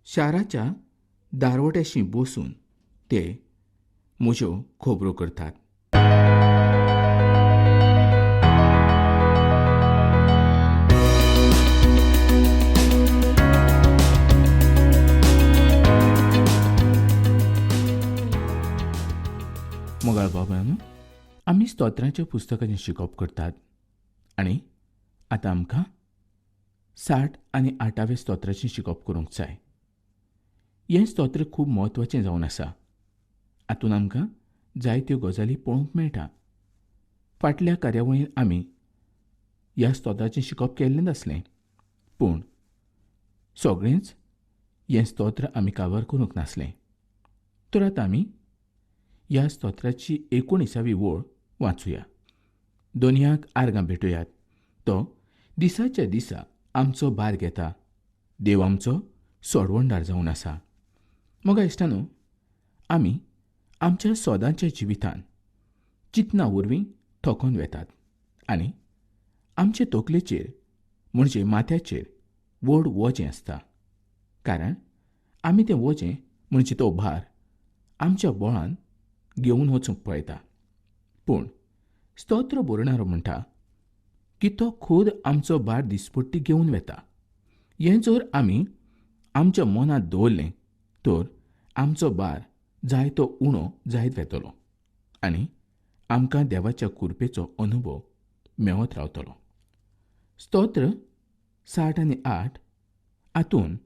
शाराच्या दारवट्याशी बसून ते म्हज्यो खबरो करतात. मोगाळ बाबांनो, आमी स्तोत्रांच्या पुस्तकाचें शिकप करतात आनी आतां आमकां 60 आनी 8वें स्तोत्राचें शिकप करूंक जाय. हें स्तोत्र खूब म्हत्वाचें जावन आसा. हातूंत आमकां जायत्यो गजाली पळोवंक मेळटा. फाटल्या कार्यावळींत आमी ह्या स्तोत्राचें शिकप केल्लेंच आसलें, पूण सगळेंच हें स्तोत्र आमी काबार करूंक नासलें. तर आतां आमी ह्या स्तोत्राची 19वी वळ वाचूया. दोनयाक आर्गां भेटुयात. तो दिसाच्या दिसा आमचो भार घेता. देव आमचो सोडवणदार जावन आसा. मोगा इश्टांनो, आमी आमच्या सोदांच्या जिवितांत चिंतना वरवीं थकोन वेतात आनी आमचे तकलेचेर म्हणजे माथ्याचेर व्हड वजें आसता. कारण आमी तें वजें म्हणजे तो भार आमच्या बोळान घेवन वचूंक पळयता. पूण स्तोत्र बरोवणारो म्हणटा की तो खूद आमचो भार दिसपट्टी घेवन वेता. हें जर आमी आमच्या मनांत दवरलें तर आमचो भार जाय तो उणो जायत वेतलो आनी आमकां देवाच्या कृपेचो अनुभव मेळत रावतलो. स्तोत्र 60 आनी 8 हातूंत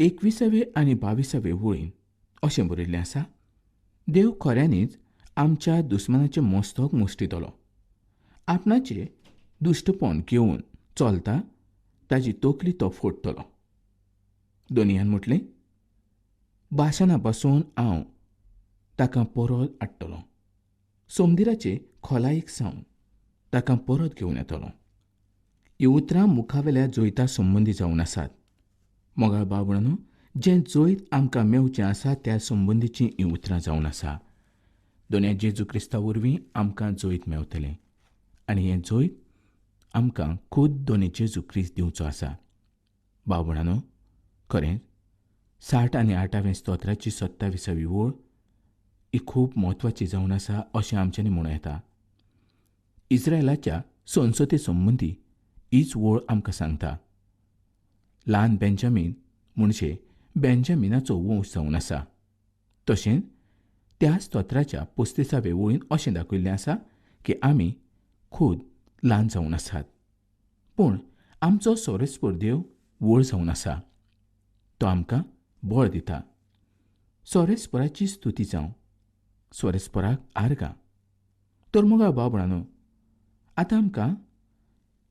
21 आनी 22 वळीन अशें बरयल्लें आसा: देव खऱ्यांनीच आमच्या दुस्मनाचें मस्तक मुष्टितलो. आपणाचें दुश्टपण घेवन चलता ताची तकली तो फोडटलो. दोनयान म्हटलें, बाशाना पासून हांव ताका परत हाडटलो. समदिराचे खोलायेक सावन ताका परत घेवन येतलो. हीं उतरां मुखावेल्या जैता संबंदी जावन आसात. मोगाळ बाबळांनो, जें जैत आमकां मेवचें आसा त्या संबंदीचीं हीं उतरां जावन आसा. दोनया जेजू क्रिस्ता वरवीं आमकां जैत मेवतलें आनी हें जैत आमकां खूद दोनी जेजू क्रिस्त दिवचो आसा. बाबळांनो, खरेंच 60 आनी 8वें स्तोत्राची 27वी वळ ही खूब म्हत्वाची जावन आसा अशें आमच्यांनी म्हणूं येता. इस्रायलाच्या संसते संबंदी हीच वळ आमकां सांगता. ल्हान बेंजामीन म्हणजे बेंजामिनाचो वंश जावन आसा. तशेंच त्या स्तोत्राच्या 35व्या वळीन अशें दाखयिल्लें आसा की आमी खूद ल्हान जावन आसात, पूण आमचो सोरेस्पर देव व्हड जावन आसा. तो आमकां बळ दिता. सोरेस्पराची स्तुती जावं. सोरेस्पराक आर्गां. तर मोगाळ बाबळांनो, आतां आमकां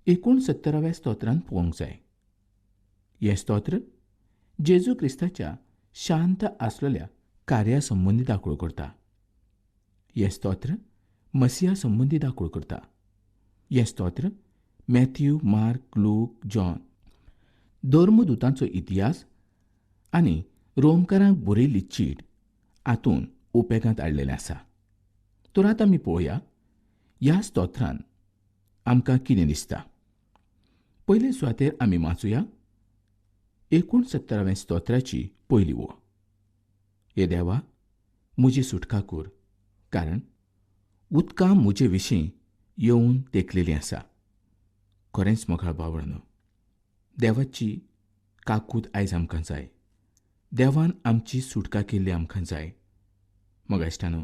69व्या स्तोत्रांत पळोवंक जाय. हें स्तोत्र जेजू क्रिस्ताच्या शांत आसलेल्या कार्या संबंदी दाखलो करता. हें स्तोत्र मसिया संबंदी दाखलो करता. हें स्तोत्र मॅथ्यू, मार्क, लूक, जॉन धर्मदुतांचो इतिहास आनी रोमकारांक बरयल्ली चीट हातूंत उपेगांत हाडलेलें आसा. तर आतां आमी पळोवया ह्या स्तोत्रांत आमकां कितें दिसता. पयले सुवातेर आमी वाचूया 69व्या स्तोत्राची पयली वळ. हे देवा, म्हजी सुटका कर, कारण उदकां म्हजे विशीं येवन तेंकलेलीं आसा. खरेंच मोगाळ बाबळांनो, देवाची काकूट आयज आमकां जाय. देवान आमची सुटका केल्ली आमकां जाय. मोगा इश्टांनो,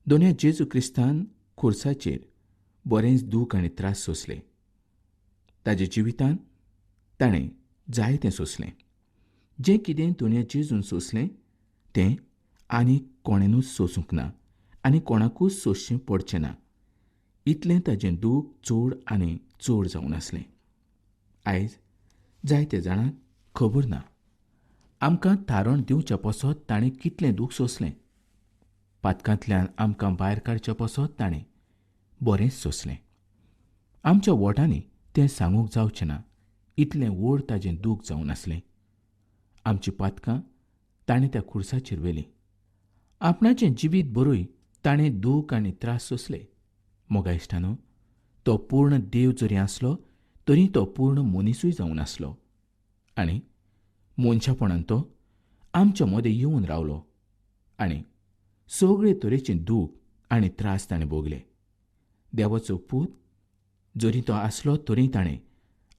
दोनया जेजू क्रिस्तान खुर्साचेर बरेंच दूख आनी त्रास सोंसले. ताच्या जिवितांत ताणें जायतें सोंसलें. जें कितें दोनया जेजून सोंसलें तें आनीक कोणेनूच सोंसूंक ना आनी कोणाकूच सोंसचें पडचें ना. इतलें ताजें दूख चड आनी चड जावन आसलें. आयज जायत्या जाणांक खबर ना. आमकां थारण दिवच्या पसत ताणें कितलें दूख सोंसलें. पातकांतल्यान आमकां भायर काडच्या पसत ताणें बरेंच सोंसलें. आमच्या ओठांनी तें सांगूंक जावचें ना, इतलें व्हड ताजें दूख जावन आसलें. आमचीं पातकां ताणें त्या खुर्साचेर व्हेलीं. आपणाचें जिवीत बरोय ताणें दूख आनी त्रास सोंसले. मोगा इश्टांनो, तो पूर्ण देव जरी आसलो तरी तो पूर्ण मनीसूय जावन आसलो आनी मनशापणान तो आमच्या मदें येवन रावलो आनी सगळे तरेचे दूख आनी त्रास ताणें भोगले. देवाचो पूत जरी तो आसलो तरी ताणें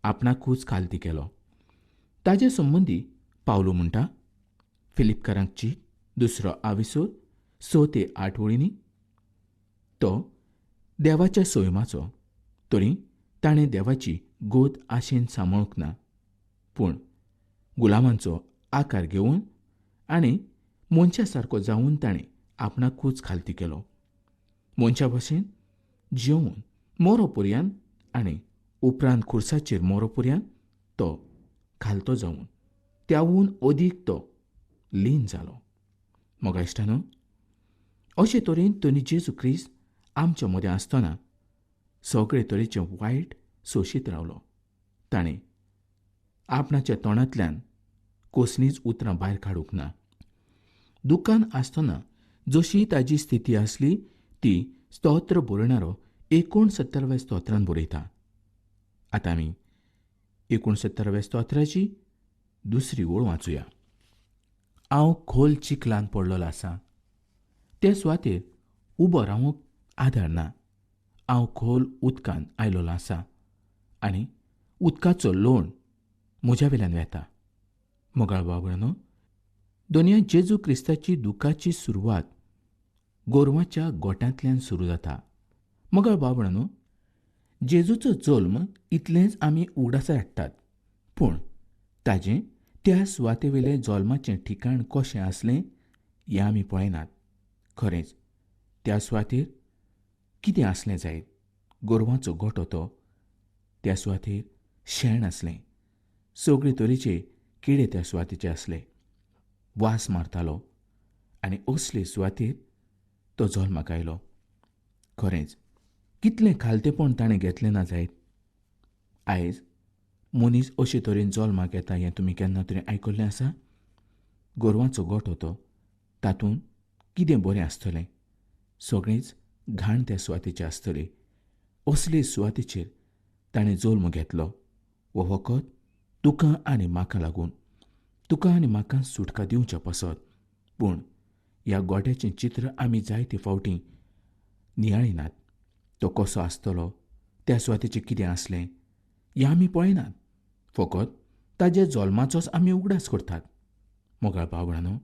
आपणाकूच खालती केलो. ताचे संबंदी पावलो म्हणटा, फिलिपकारांची 2:6-8 वळींनी, तो देवाच्या सैमाचो, तरी ताणें देवाची गोद आशेन सांबाळूंक ना, पूण गुलामांचो आकार घेवन आनी मनशा सारको जावन ताणें आपणाकूच खालती केलो. मनशा भाशेन जेवन मोरो पर्यंत आनी उपरांत खुर्साचेर मोरो पर्यंत तो खालतो जावन त्याहून अदीक तो लीन जालो. मोगा इश्टानो, अशे तरेन तनी जेजू क्रिस्त आमच्या मदें आसतना सगळे तरेचे वायट सोशीत रावलो. ताणें आपणाच्या तोंडांतल्यान कसलींच उतरां भायर काडूंक ना. दुकान आसतना जशी ताजी स्थिती आसली ती स्तोत्र बरयणारो 69व्या स्तोत्रांत बरयता. आतां आमी 69व्या स्तोत्राची 2री ओळ वाचूया. हांव खोल चिखलान पडलेलो आसा, ते सुवातेर उबो रावंक आदार ना. हांव खोल उदकांत आयलोलो आसा आनी उदकाचो लोण म्हज्या वेल्यान वेता. मोगाळ बाबळांनो, दुनिया जेजू क्रिस्ताची दुखाची सुरवात गोरवाच्या गोट्यांतल्यान सुरू जाता. मोगाळ बाबळांनो, जेजूचो जल्म इतलेंच आमी उगडास हाडटात, पूण ताजें त्या सुवातेवेलें जल्माचें ठिकाण कशें आसलें हें आमी पळयनात. खरेंच त्या सुवातेर कितें आसलें जायत? गोरवांचो गोठो तो. त्या सुवातेर शेण आसलें. सगळे तरेचे किडे त्या सुवातेचे आसले. वास मारतालो आनी असले सुवातेर तो जल्माक आयलो. खरेंच कितलें खालतेपण ताणें घेतलें ना जायत. आयज मनीस अशे तरेन जल्माक येता हें तुमी केन्ना तरी आयकल्लें आसा? गोरवांचो गोठो तो, तातूंत कितें बरें आसतलें? सगळेंच घाण त्या सुवातेचें आसतली. असले सुवातेचेर ताणें जल्म घेतलो. वो फकत तुका आनी म्हाका लागून, तुका आनी म्हाका सुटका दिवच्या पासत. पूण ह्या गोठ्याचें चित्र आमी जायते फावटी नियाळिनात. तो कसो आसतलो, त्या सुवातेचें कितें आसलें हें आमी पळयनात. फकत ताज्या जल्माचोच आमी उगडास करतात. मोगाळ भावडांनो,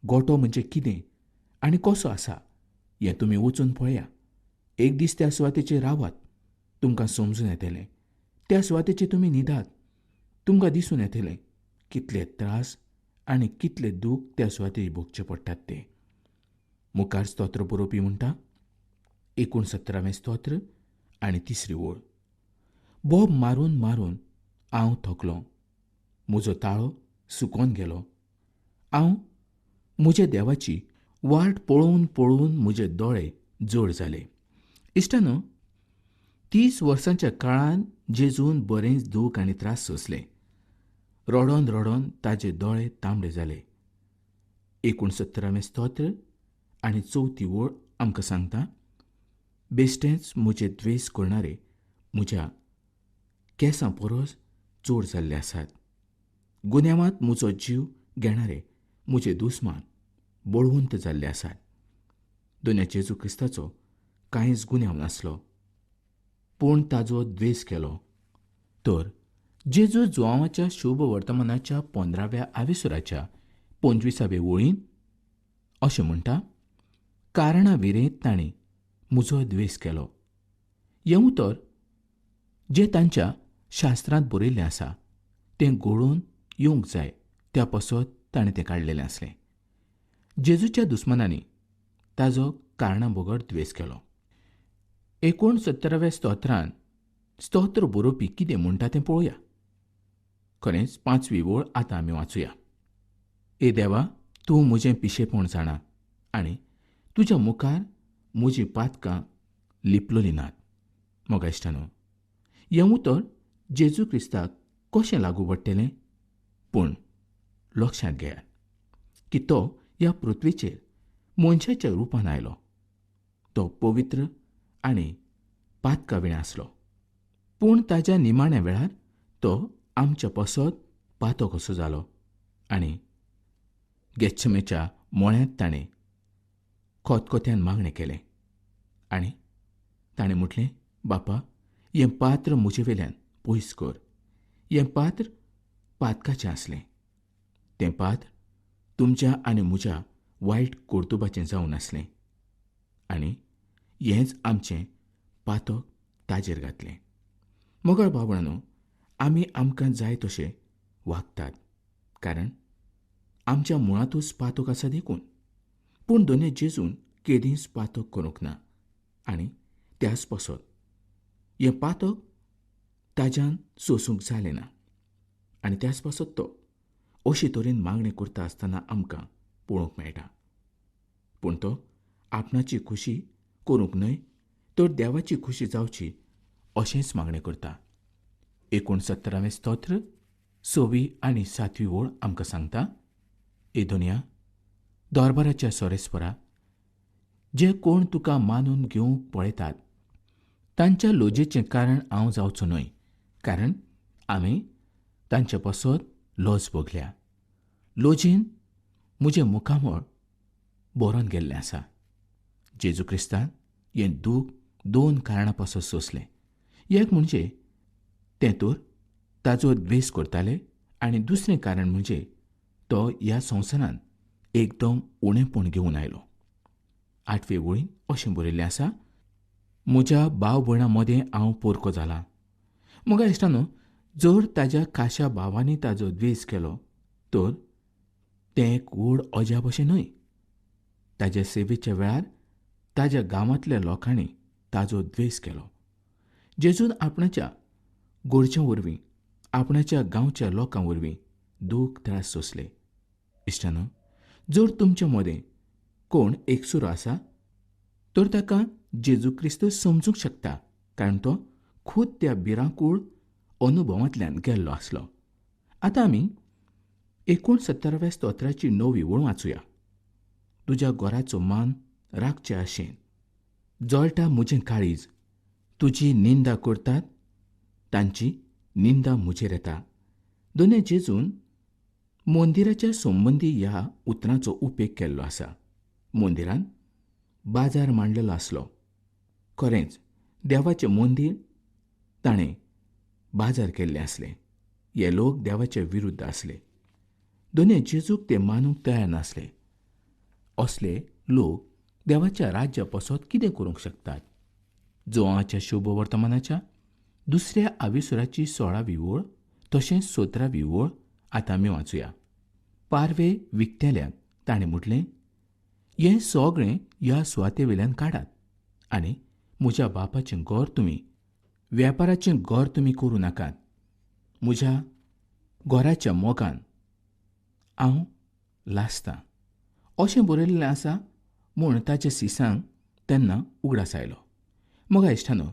गोठो म्हणजे कितें आनी कसो आसा हें तुमी वचून पळया. एक दीस त्या सुवातेचेर रावात, तुमकां समजून येतलें. त्या सुवातेचेर तुमी न्हिदात, तुमकां दिसून येतलें कितले त्रास आनी कितले दूख त्या सुवातेर भोगचे पडटात ते. मुखार स्तोत्र बरोवपी म्हणटा, 69वें स्तोत्र आनी 3री ओळ. बोब मारून मारून हांव थकलों, म्हजो ताळो सुकोवन गेलो. हांव म्हज्या देवाची वाट पळोवन पळोवन म्हजे दोळे जड जाले. इश्टानो, 30 वर्सांच्या काळान जेजून बरेंच दूख आनी त्रास सोंसले. रडोन रडोन ताजे दोळे तांबडे जाले. 69वें स्तोत्र आनी 4थी ओळ आमकां सांगता, बेश्टेच म्हजे द्वेस करणारे म्हज्या केंसां परस चड जाल्ले आसात. गुन्यांवांत म्हजो जीव घेणारे म्हजे दुस्मान बळवंत जाल्ले आसात. दुनिया जेजू क्रिस्ताचो कांयच गुन्यांव नासलो, पूण ताजो द्वेस केलो. तर जेजू जुआंवाच्या शुभ वर्तमानाच्या 15व्या आविसुराच्या 25व्या ओळीन अशें म्हणटा, कारणां विरेंत ताणें म्हजो द्वेस केलो. हें उतर जें तांच्या शास्त्रांत बरयल्लें आसा तें घडोवन येवंक जाय त्या पासत ताणें तें काडलेलें आसलें. जेजूच्या दुस्मानांनी ताजो कारणाबगर द्वेस केलो. 69व्या स्तोत्रांत स्तोत्र बरोवपी कितें म्हणटा तें पळोवया. खरेंच 5वी ओळ आतां आमी वाचूया. ए देवा, तूं म्हजें पिशेपण जाणा आनी तुज्या मुखार म्हजीं पातकां लिपलोलीं नात. मोगा इश्टानो, हें उतर जेजू क्रिस्ताक कशें लागू पडटलें? पूण लक्षांत घेयात की तो ह्या पृथ्वीचेर मनशाच्या रुपान आयलो. तो पवित्र आनी पातकाविणे आसलो, पूण ताच्या निमाण्या वेळार तो आमच्या पासत पातो कसो जालो. आनी गेच्छमेच्या मोळ्यांत ताणें खोतखोत्यान मागणें केलें. आनी ताणें म्हटलें, बापा, हें पात्र म्हजे वेल्यान पयस कर. हें पात्र पातकाचें आसलें. तें पात्र तुमच्या आनी म्हज्या वायट कर्तुबाचें जावन आसलें. आनी हेंच आमचें पातक ताजेर घातलें. मोगाळ भावणांनो, आमी आमकां जाय तशें वागतात, कारण आमच्या मुळांतूच पातक आसा देखून. पूण दोनूय जेजून केदींच पातक करूंक ना आनी त्याच पासत हें पातक ताज्यान सोंसूंक जालें ना. आनी त्याच पासत तो अशे तरेन मागणी करता आसतना आमकां पळोवंक मेळटा. पूण तो आपणाची खुशी करूंक न्हय, तर देवाची खुशी जावची अशेंच मागणें करता. 69वें स्तोत्र 6वी आनी 7वी ओळ आमकां सांगता, एदोनिया, दरबाराच्या सोरेस्परा, जे कोण तुका मानून घेवंक पळयतात तांच्या लोजेचें कारण हांव जावचो न्हय, कारण आमी तांचे पासत लॉज भोगल्या. लोजीन म्हजें मुखामळ बरोवन गेल्लें आसा. जेजू क्रिस्तान हें दूख 2 कारणां पासत सोंसलें. एक म्हणजे तें तर ताचो द्वेस करताले, आनी दुसरें कारण म्हणजे तो ह्या संवसारांत एकदम उणेपण घेवन आयलो. 8वे वळीन अशें बरयल्लें आसा, म्हज्या भाव भयणां मदें हांव पोरको जाला. म्हाका इश्टानो, जर ताज्या खाशा भावांनी ताचो द्वेस केलो तर तें एक व्हड अजाप अशें न्हय. ताच्या सेवेच्या वेळार ताज्या गांवांतल्या लोकांनी ताचो द्वेस केलो. जेजून आपणाच्या गोरच्या वरवीं आपणाच्या गांवच्या लोकां वरवीं दूख त्रास सोंसले. इश्टानो, जर तुमच्या मदें कोण एकसुरो आसा तर ताका जेजू क्रिस्त समजूंक शकता, कारण तो खूद त्या भिरांकूळ अनुभवांतल्यान गेल्लो आसलो. आतां आमी 69व्या स्तोत्राची 9वी ओळ वाचूया. तुज्या घोराचो मान राखचे आशेन जळटा म्हजें काळीज. तुजी निंदा करतात तांची निंदा म्हजेर येता. दोनूय जेजून मंदिराच्या संबंदी ह्या उतरांचो उपेग केल्लो आसा. मंदिरान बाजार मांडलेलो आसलो. खरेंच देवाचें मंदीर ताणें बाजार केल्लें आसलें. हे लोक देवाच्या विरुद्ध आसले. दोनूय जेजूक ते मानूंक तयार नासले. असले लोक देवाच्या राज्या पासत कितें करूंक शकतात? जोआच्या शुभ वर्तमानाच्या 2ऱ्या आविसुराची 16वी ओळ तशेंच 17वी ओळ आतां आमी वाचूया. पारवे विकतेल्याक ताणें म्हटलें, हें सगळें ह्या सुवाते वयल्यान काडात आनी म्हज्या बापाचें घर तुमी वेपाराचें घर तुमी करूं नाकात. म्हज्या घराच्या मोगान हांव लासतां अशें बरयल्लें आसा म्हूण ताच्या सिसांक तेन्ना उगडास आयलो. मोगा इश्टानो,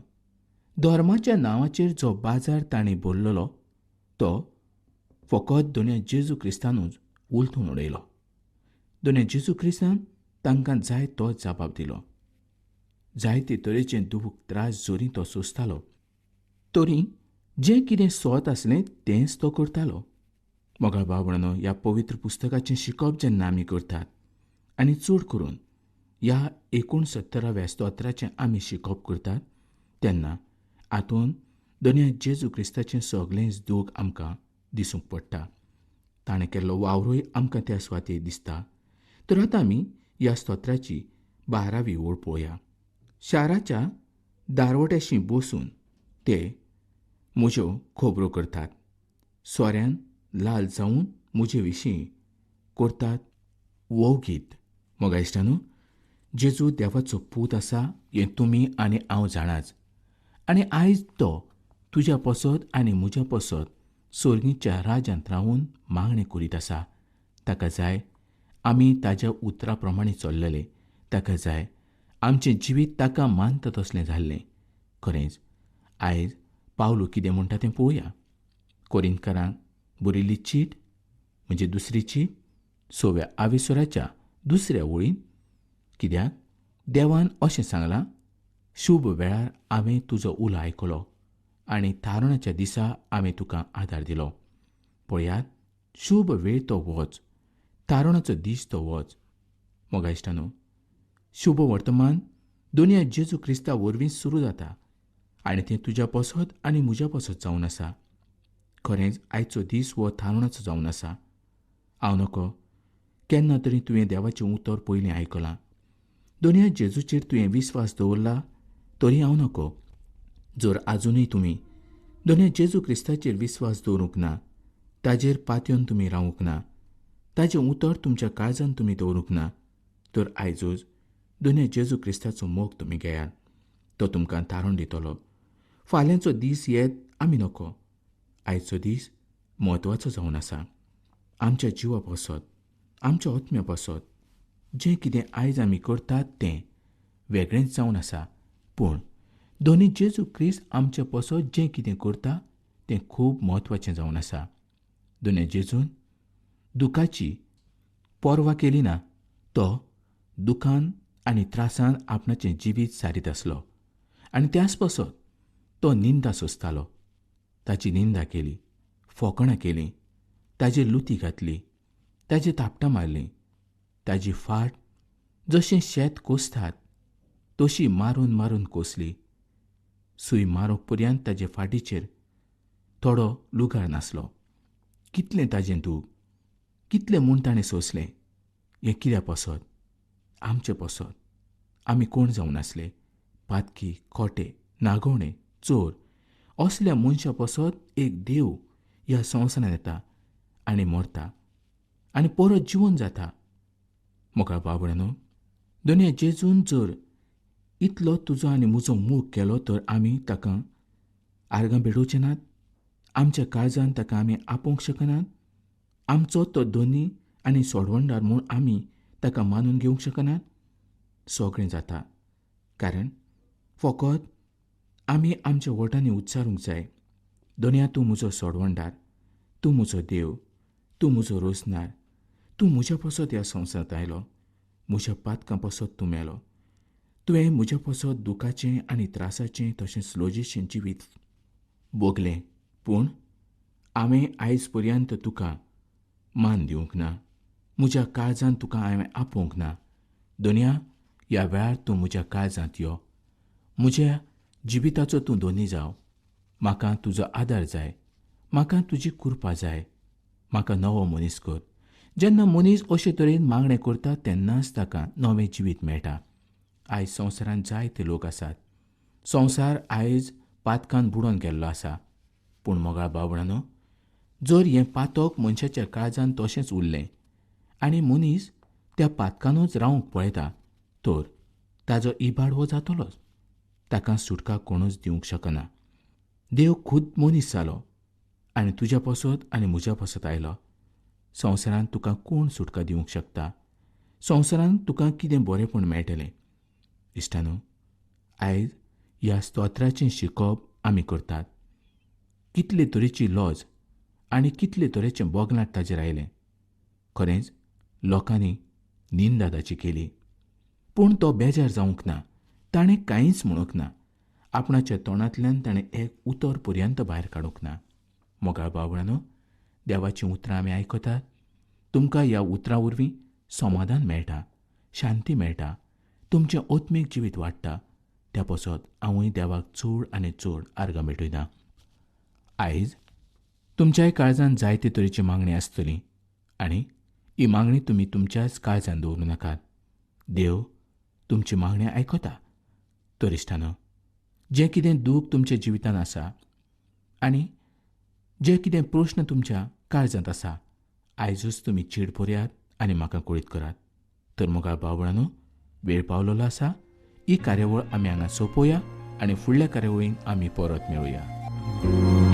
धर्माच्या नांवाचेर जो बाजार ताणें भरलेलो तो फकत दोनूय जेजू क्रिस्तानूच उलथून उडयलो. दोनूय जेजू क्रिस्तान तांकां जाय तो जबाब दिलो. जायते तरेचे दूख त्रास जोरी तो सोंसतालो, तरी जें कितें सोत आसलें तेंच तो करतालो. मोगाळ भावणांनो, ह्या पवित्र पुस्तकाचें शिकप जेन्ना आमी करतात आनी चड करून ह्या 69व्या स्तोत्राचें आमी शिकप करतात, तेन्ना हातूंत दोनूय जेजू क्रिस्ताचें सगळेंच दूख आमकां दिसूंक पडटा. ताणें केल्लो वावरूय आमकां त्या सुवातेर दिसता. तर आतां आमी ह्या स्तोत्राची 12वी ओळ पळोवया. शाराच्या दारवट्याशी बसून ते म्हज्यो खबरो करतात. सोऱ्यान लाल जावन म्हजे विशीं करतात वोगीत. मोगा इश्टानो, जेजू देवाचो पूत आसा हें तुमी आनी हांव जाणाच. आनी आयज तो तुज्या पसत आनी म्हज्या पसत सर्गीच्या राज्यांत रावून मागणें करीत आसा. ताका जाय आमी ताज्या उतरा प्रमाणें चल्लेले. ताका जाय आमचें जिवीत ताका मानता तसलें जाल्लें. खरेंच आयज पावलो कितें म्हणटा तें पळोवया. कोरिंथकारांक बरयल्ली चीट म्हणजे 2री चीट 6व्या आविसुराच्या 2ऱ्या ओळीन, कित्याक देवान अशें सांगलां, शुभ वेळार हांवें तुजो उलो आयकलो आनी थारणाच्या दिसा हांवें तुका आदार दिलो. पळयात, शुभ वेळ तो वच, तारुणाचो दीस तो वच. मोगा इश्टानो, शुभ वर्तमान दुनिया जेजू क्रिस्ता वरवीं सुरू जाता आनी तें तुज्या पसत आनी म्हज्या पसत जावन आसा. खरेंच आयचो दीस हो थारुणाचो जावन आसा. हांव नकळो केन्ना तरी तुवें देवाचें उतर पयलीं आयकलां. दुनिया जेजूचेर तुवें विस्वास दवरला तरी हांव नकळो. जर आजुनूय तुमी दुनिया जेजू क्रिस्ताचेर विस्वास दवरूंक ना, ताजेर पातयेवन तुमी रावूंक ना, ताजें उतर तुमच्या काळजांत तुमी दवरूंक ना, तर आयजूच दुनिया जेजू क्रिस्ताचो मोग तुमी घेयात. तो तुमकां तारण दितलो. फाल्यांचो दीस येत आमी नकळो. आयचो दीस म्हत्वाचो जावन आसा. आमच्या जिवा पासत, आमच्या आत्म्या पासत जें कितें आयज आमी करतात तें वेगळेंच जावन आसा. पूण दोनी जेजू क्रिस्त आमचे पासत जें कितें करता तें खूब म्हत्वाचें जावन आसा. दोनी जेजून दुखाची पर्वा केली ना. तो दुखान आनी त्रासान आपणाचें जिवीत सारीत आसलो आनी त्याच पासत तो निंदा सोंसतालो. ताची निंदा केली, फकाणां केलीं, ताजेर लुती घातली, ताजे थापटां मारलीं, ताजी फाट जशें शेत कोसतात तशी मारून मारून कोसली. सूय मारूंक पर्यंत ताजे फाटीचेर थोडो लुगार नासलो. कितलें ताजें दूख, कितलें म्हूण ताणें सोंसलें. हें कित्याक पासत? आमचे पासत. आमी कोण जावन आसले? पातकी, खोटे, नागवणे, चोर असल्या मनशा पासत एक देव ह्या संवसारांत येता आनी मरता आनी परत जिवन जाता. मोगा बाबड्यानो, दुनिया जेजून जर इतलो तुजो आनी म्हजो मोग केलो तर आमी ताका आर्गां भेटोवचे नात. आमच्या काळजांत ताका आमी आपोवंक शकनात. आमचो तो धनी आनी सोडवणदार म्हूण आमी ताका मानून घेवंक शकनात. सगळें जाता कारण फकत आमी आमच्या ओठांनी उच्चारूंक जाय, दुनिया तूं म्हजो सोडवणदार, तूं म्हजो देव, तूं म्हजो रोसनार, तूं म्हज्या पासत ह्या संवसारांत आयलो, म्हज्या पातकां पासत तूं मेलो. तुवें म्हज्या पासत दुखाचें आनी त्रासाचें तशेंच लजेचें जिवीत भोगलें. पूण हांवें आयज पर्यंत तुका मान दिवंक ना. म्हज्या काळजांत तुका हांवें आपोवंक ना. दुनिया ह्या वेळार तूं म्हज्या काळजांत यो. म्हज्या जिविताचो तूं धनी जाव. म्हाका तुजो आदार जाय. म्हाका तुजी कृपा जाय. म्हाका नवो मनीस कर. जेन्ना मनीस अशे तरेन मागणें करता तेन्नाच ताका नवें जिवीत मेळटा. आयज संवसारांत जायते लोक आसात. संवसार आयज पातकान बुडोवन गेल्लो आसा. पूण मोगाळ बाबड्यानो, जर हें पातक मनशाच्या काळजांत तशेंच उरलें आनी मनीस त्या पातकानूच रावंक पळयता तर ताजो इबाड हो जातलोच. ताका सुटका कोणूच दिवंक शकना. देव खुद मनीस जालो आनी तुज्या पासत आनी म्हज्या पासत आयलो. संवसारांत तुका कोण सुटका दिवंक शकता? संवसारांत तुका कितें बरेंपण मेळटलें? इश्टानो, आयज ह्या स्तोत्राचें शिकप आमी करतात. कितले तरेची लज आनी कितले तरेचें बोगलाट ताजेर आयलें. खरेंच लोकांनी निंदा ताची केली. पूण तो बेजार जावंक ना. ताणें कांयच म्हणूंक ना. आपणाच्या तोंडांतल्यान ताणें एक उतर पर्यंत भायर काडूंक ना. मोगाळ बाबड्यानो, देवाचीं उतरां आमी आयकतात. तुमकां ह्या उतरां वरवीं समाधान मेळटा, शांती मेळटा, तुमचें आत्मीक जिवीत वाडटा. त्या पासत हांवूय देवाक चड आनी चड आर्गां भेटयतां. आयज तुमच्याय काळजांत जायते तरेची मागणी आसतली आनी ही मागणी तुमी तुमच्याच काळजांत दवरूं नाकात. देव तुमची मागणी आयकता. तर इश्टानो, जें कितें दूख तुमच्या जिवितांत आसा आनी जे कितें प्रश्न तुमच्या काळजांत आसा, आयजूच तुमी चीड भरयात आनी म्हाका कळीत करात. तर मोगाळ बाबड्यानो, वेळ पावलेलो आसा. ही कार्यावळ आमी हांगा सोंपोवया आनी फुडल्या कार्यावळींत आमी परत मेळुया.